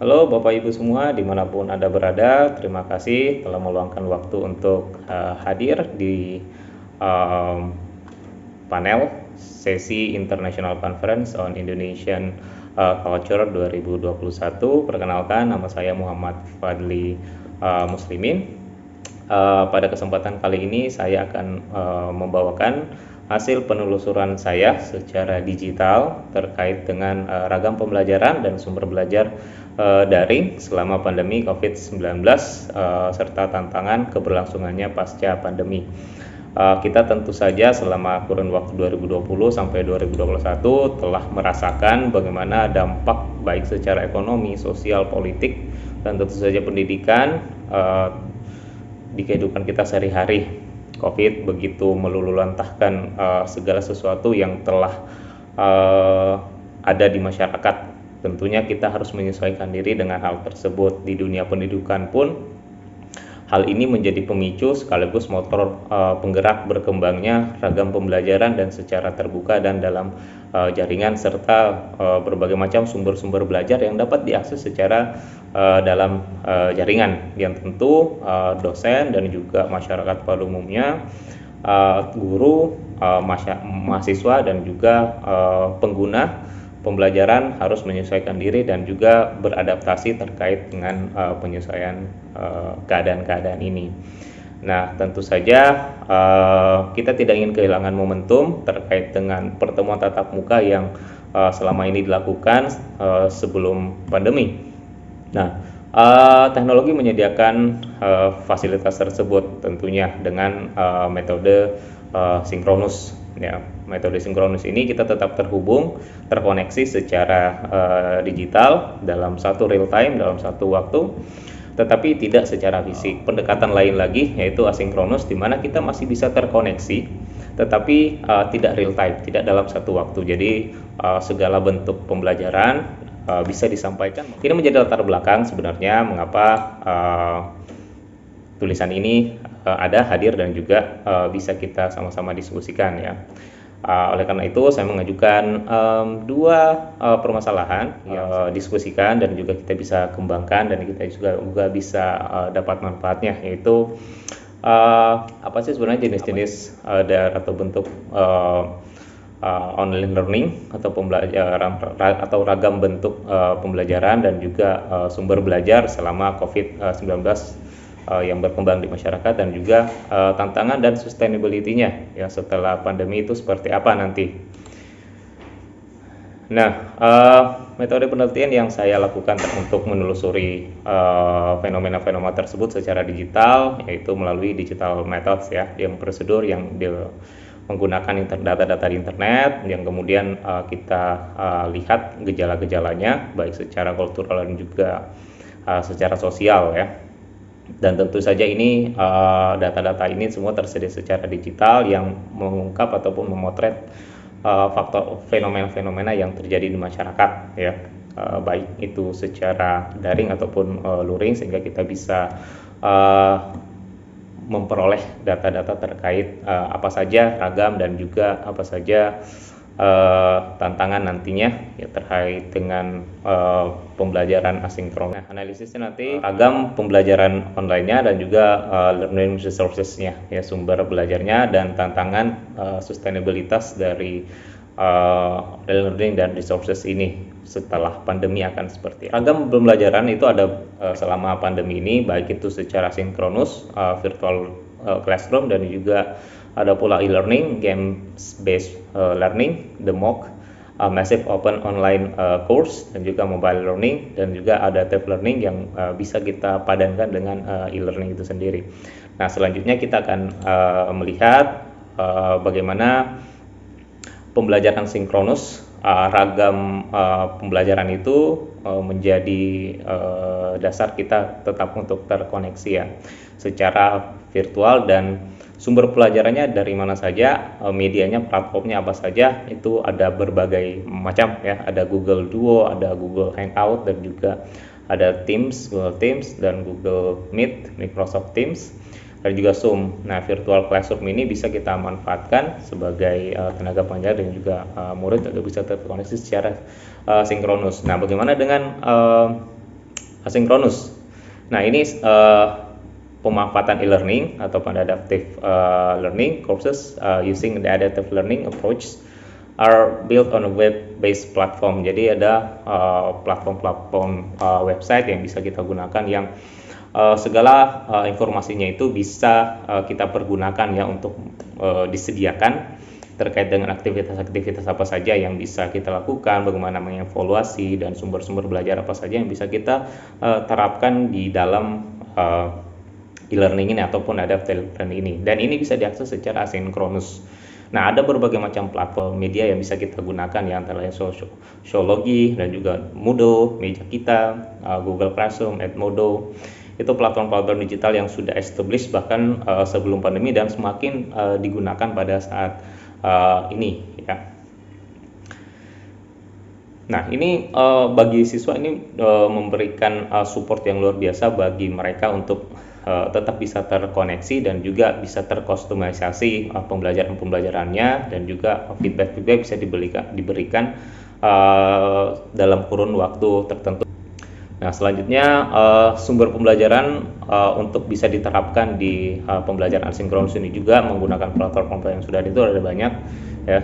Halo Bapak Ibu semua, dimanapun Anda berada, terima kasih telah meluangkan waktu untuk hadir di um, panel sesi International Conference on Indonesian Culture 2021. Perkenalkan, nama saya Muhammad Fadli Muslimin. Pada kesempatan kali ini saya akan membawakan hasil penelusuran saya secara digital terkait dengan ragam pembelajaran dan sumber belajar daring selama pandemi COVID-19 serta tantangan keberlangsungannya pasca pandemi. Kita tentu saja selama kurun waktu 2020 sampai 2021 telah merasakan bagaimana dampak baik secara ekonomi, sosial, politik, dan tentu saja pendidikan di kehidupan kita sehari-hari. COVID begitu meluluhlantahkan segala sesuatu yang telah ada di masyarakat. Tentunya kita harus menyesuaikan diri dengan hal tersebut. Di dunia pendidikan pun hal ini menjadi pemicu sekaligus motor penggerak berkembangnya ragam pembelajaran dan secara terbuka dan dalam jaringan serta berbagai macam sumber-sumber belajar yang dapat diakses secara dalam jaringan yang tentu dosen dan juga masyarakat pada umumnya, guru, mahasiswa dan juga pengguna pembelajaran harus menyesuaikan diri dan juga beradaptasi terkait dengan penyesuaian keadaan-keadaan ini. Nah, tentu saja kita tidak ingin kehilangan momentum terkait dengan pertemuan tatap muka yang selama ini dilakukan sebelum pandemi. Nah, teknologi menyediakan fasilitas tersebut tentunya dengan metode sinkronus. Ya, metode sinkronus ini kita tetap terkoneksi secara digital dalam satu real time, dalam satu waktu, tetapi tidak secara fisik. Pendekatan lain lagi yaitu asinkronus, di mana kita masih bisa terkoneksi, tetapi tidak real time, tidak dalam satu waktu. Jadi segala bentuk pembelajaran bisa disampaikan. Ini menjadi latar belakang sebenarnya mengapa tulisan ini ada, hadir, dan juga bisa kita sama-sama diskusikan ya. Oleh karena itu saya mengajukan dua permasalahan yang diskusikan dan juga kita bisa kembangkan dan kita juga bisa dapat manfaatnya, yaitu apa sih sebenarnya jenis-jenis atau bentuk online learning atau pembelajaran atau ragam bentuk pembelajaran dan juga sumber belajar selama COVID-19 yang berkembang di masyarakat, dan juga tantangan dan sustainability-nya ya setelah pandemi itu seperti apa nanti. Nah, metode penelitian yang saya lakukan untuk menelusuri fenomena-fenomena tersebut secara digital yaitu melalui digital methods ya, yang prosedur yang menggunakan data-data di internet yang kemudian kita lihat gejala-gejalanya baik secara kultural dan juga secara sosial ya. Dan tentu saja ini data-data ini semua tersedia secara digital yang mengungkap ataupun memotret faktor fenomena-fenomena yang terjadi di masyarakat ya, baik itu secara daring ataupun luring, sehingga kita bisa memperoleh data-data terkait apa saja ragam dan juga apa saja tantangan nantinya ya terkait dengan pembelajaran asinkron. Nah, analisisnya nanti ragam pembelajaran online-nya dan juga learning resources-nya ya, sumber belajarnya, dan tantangan sustainabilitas dari learning dan resources ini setelah pandemi akan seperti apa. Ragam pembelajaran itu ada selama pandemi ini, baik itu secara sinkronus, virtual classroom, dan juga ada pula e-learning, games-based learning, the MOOC, massive open online course, dan juga mobile learning, dan juga adaptive learning yang bisa kita padankan dengan e-learning itu sendiri. Nah, selanjutnya kita akan melihat bagaimana pembelajaran sinkronus, ragam pembelajaran itu menjadi dasar kita tetap untuk terkoneksi ya secara virtual, dan sumber pelajarannya dari mana saja, medianya, platformnya apa saja, itu ada berbagai macam ya, ada Google Duo, ada Google Hangout, dan juga ada Teams, Google Teams, dan Google Meet, Microsoft Teams, dan juga Zoom. Nah, virtual classroom ini bisa kita manfaatkan sebagai tenaga pengajar dan juga murid juga bisa terkoneksi secara sinkronus. Nah, bagaimana dengan asinkronus. Nah, ini pemanfaatan e-learning atau adaptive learning courses using the adaptive learning approach are built on a web-based platform. Jadi ada platform-platform website yang bisa kita gunakan yang segala informasinya itu bisa kita pergunakan ya untuk disediakan terkait dengan aktivitas-aktivitas apa saja yang bisa kita lakukan, bagaimana mengevaluasi dan sumber-sumber belajar apa saja yang bisa kita terapkan di dalam e-learning ini ataupun adaptive learning ini. Dan ini bisa diakses secara asinkronus. Nah, ada berbagai macam platform media yang bisa kita gunakan ya, antara lain Sociology dan juga Moodle, Meja Kita, Google Classroom, Edmodo. Itu platform-platform digital yang sudah established bahkan sebelum pandemi dan semakin digunakan pada saat ini ya. Nah, ini bagi siswa ini memberikan support yang luar biasa bagi mereka untuk tetap bisa terkoneksi dan juga bisa terkustomisasi pembelajarannya, dan juga feedback bisa diberikan dalam kurun waktu tertentu. Nah, selanjutnya sumber pembelajaran untuk bisa diterapkan di pembelajaran asinkronus ini juga menggunakan platform yang sudah itu ada banyak ya.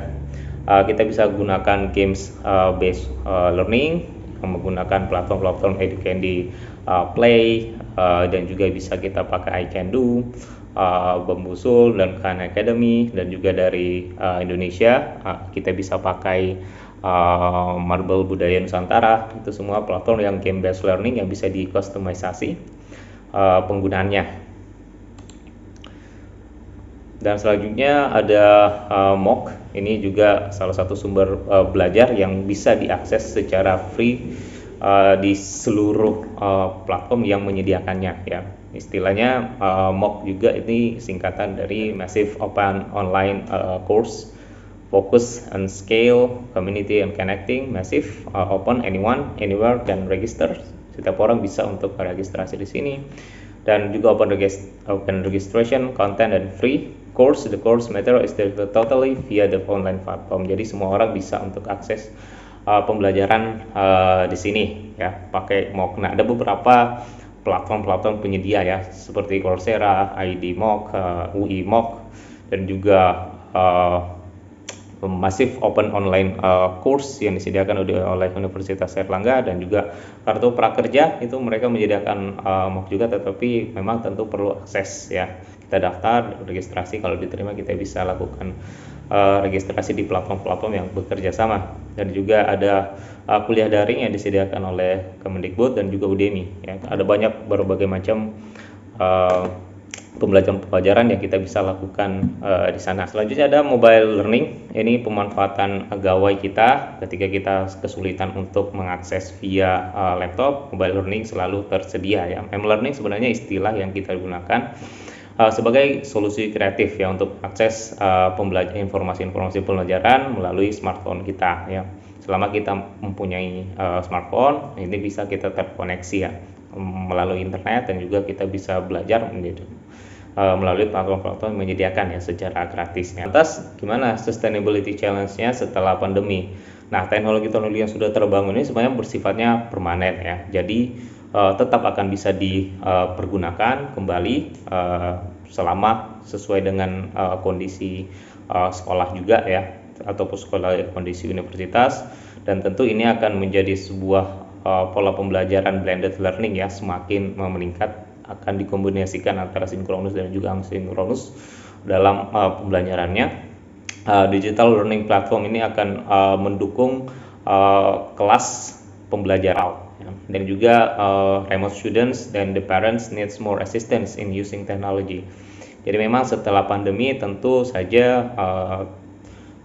Kita bisa gunakan games based learning, menggunakan platform Educandy Play, dan juga bisa kita pakai iCanDo, Bambusul dan Khan Academy, dan juga dari Indonesia kita bisa pakai Marble Budaya Nusantara. Itu semua platform yang game based learning yang bisa dikustomisasi penggunaannya. Dan selanjutnya ada MOOC. Ini juga salah satu sumber belajar yang bisa diakses secara free di seluruh platform yang menyediakannya ya. Istilahnya MOOC juga ini singkatan dari Massive Open Online Course, Focus on Scale, Community and Connecting, Massive, Open, Anyone, Anywhere, dan Register. Setiap orang bisa untuk registrasi di sini. Dan juga open registration, content, and free course. The course material is delivered totally via the online platform. Jadi semua orang bisa untuk akses pembelajaran di sini ya pakai MOOC. Nah, ada beberapa platform penyedia ya seperti Coursera, ID MOOC, UI MOOC, dan juga Massive Open Online Course yang disediakan oleh Universitas Airlangga, dan juga Kartu Prakerja. Itu mereka menyediakan MOOC juga, tetapi memang tentu perlu akses ya. Kita daftar, registrasi, kalau diterima kita bisa lakukan registrasi di platform-platform yang bekerja sama. Dan juga ada kuliah daring yang disediakan oleh Kemendikbud dan juga Udemy ya. Ada banyak berbagai macam pembelajaran yang kita bisa lakukan di sana. Selanjutnya ada mobile learning. Ini pemanfaatan gawai kita ketika kita kesulitan untuk mengakses via laptop. Mobile learning selalu tersedia ya. M-learning sebenarnya istilah yang kita gunakan sebagai solusi kreatif ya untuk akses informasi pembelajaran melalui smartphone kita ya. Selama kita mempunyai smartphone, ini bisa kita terkoneksi ya melalui internet, dan juga kita bisa belajar melalui platform-platform yang menyediakan ya secara gratis. Lantas gimana sustainability challenge-nya setelah pandemi? Nah, teknologi-teknologi yang sudah terbangun ini sebenarnya bersifatnya permanen ya. Jadi tetap akan bisa dipergunakan kembali selama sesuai dengan kondisi sekolah juga ya, ataupun kondisi universitas. Dan tentu ini akan menjadi sebuah pola pembelajaran blended learning ya, semakin meningkat, akan dikombinasikan antara sinkronus dan juga asinkronus dalam pembelajarannya. Digital learning platform ini akan mendukung kelas pembelajaran ya. Dan juga remote students dan the parents needs more assistance in using technology. Jadi memang setelah pandemi tentu saja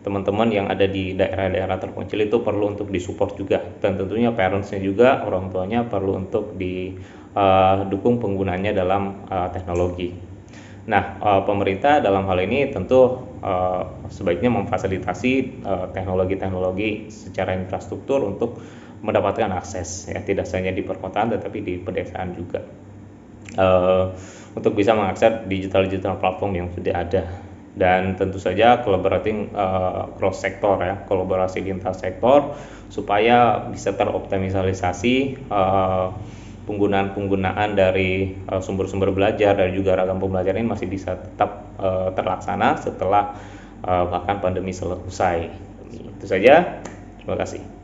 teman-teman yang ada di daerah-daerah terpencil itu perlu untuk disupport juga, dan tentunya parentsnya juga, orang tuanya perlu untuk didukung penggunanya dalam teknologi. Nah, pemerintah dalam hal ini tentu sebaiknya memfasilitasi teknologi-teknologi secara infrastruktur untuk mendapatkan akses ya, tidak hanya di perkotaan tetapi di pedesaan juga, untuk bisa mengakses digital platform yang sudah ada. Dan tentu saja collaborating cross sektor ya, kolaborasi lintas sektor supaya bisa teroptimalisasi penggunaan dari sumber-sumber belajar dan juga ragam pembelajaran ini masih bisa tetap terlaksana setelah bahkan pandemi selesai. Itu saja. Terima kasih.